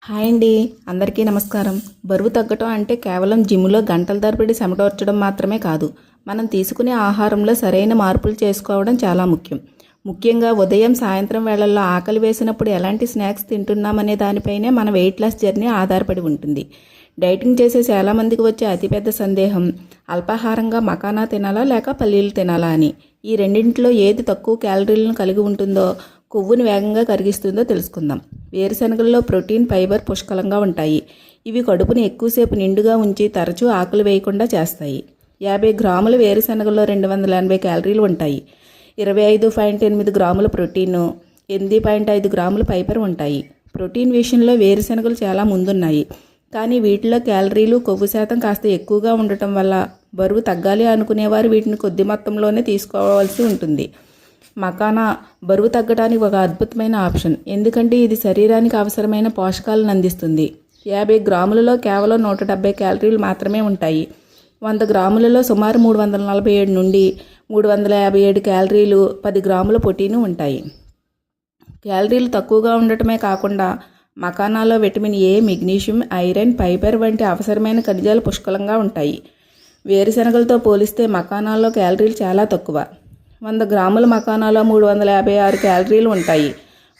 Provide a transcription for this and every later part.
Hi అండి, అందరికీ నమస్కారం. బరువు తగ్గటం అంటే కేవలం జిమ్లో గంటల తరబడి చెమటోర్చడం మాత్రమే కాదు. మనం తీసుకునే ఆహారంలో సరైన మార్పులు చేసుకోవడం చాలా ముఖ్యం. ముఖ్యంగా ఉదయం సాయంత్రం వేళల్లో ఆకలి వేసినప్పుడు ఎలాంటి స్నాక్స్ తింటున్నామనే దానిపైనే మన వెయిట్ లాస్ జర్నీ ఆధారపడి ఉంటుంది. డైటింగ్ చేసే చాలామందికి వచ్చే అతిపెద్ద సందేహం అల్పాహారంగా మకానా తినాలా లేక పల్లీలు తినాలా అని. ఈ రెండింటిలో ఏది తక్కువ క్యాలరీలను కలిగి ఉంటుందో, కొవ్వును వేగంగా కరిగిస్తుందో తెలుసుకుందాం. వేరుశనగల్లో ప్రోటీన్, ఫైబర్ పుష్కలంగా ఉంటాయి. ఇవి కడుపుని ఎక్కువసేపు నిండుగా ఉంచి తరచూ ఆకలి వేయకుండా చేస్తాయి. 50 గ్రాముల వేరుశనగల్లో 280 క్యాలరీలు ఉంటాయి. 25.8 గ్రాముల ప్రోటీన్, 8.5 గ్రాముల ఫైబర్ ఉంటాయి. ప్రోటీన్ విషయంలో వేరుశనగలు చాలా ముందున్నాయి. కానీ వీటిలో క్యాలరీలు, కొవ్వు శాతం కాస్త ఎక్కువగా ఉండటం వల్ల బరువు తగ్గాలి అనుకునేవారు వీటిని కొద్ది మొత్తంలోనే తీసుకోవాల్సి ఉంటుంది. మకానా బరువు తగ్గడానికి ఒక అద్భుతమైన ఆప్షన్. ఎందుకంటే ఇది శరీరానికి అవసరమైన పోషకాలను అందిస్తుంది. 50 గ్రాములలో కేవలం 170 క్యాలరీలు మాత్రమే ఉంటాయి. 100 గ్రాములలో సుమారు 347 నుండి 357 క్యాలరీలు, 10 గ్రాముల ప్రోటీన్ ఉంటాయి. క్యాలరీలు తక్కువగా ఉండటమే కాకుండా మకానాలో vitamin A, magnesium, iron, fibre వంటి అవసరమైన ఖనిజాలు పుష్కలంగా ఉంటాయి. వేరుశనగలతో పోలిస్తే మకానాల్లో క్యాలరీలు చాలా తక్కువ. 100 గ్రాముల మకానాలో 356 క్యాలరీలు ఉంటాయి.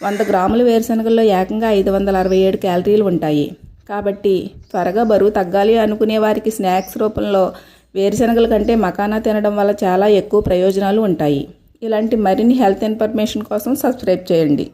100 గ్రాముల వేరుశనగల్లో ఏకంగా 567 క్యాలరీలు ఉంటాయి. కాబట్టి త్వరగా బరువు తగ్గాలి అనుకునే వారికి స్నాక్స్ రూపంలో వేరుశనగల కంటే మకానా తినడం వల్ల చాలా ఎక్కువ ప్రయోజనాలు ఉంటాయి. ఇలాంటి మరిన్ని హెల్త్ ఇన్ఫర్మేషన్ కోసం సబ్స్క్రైబ్ చేయండి.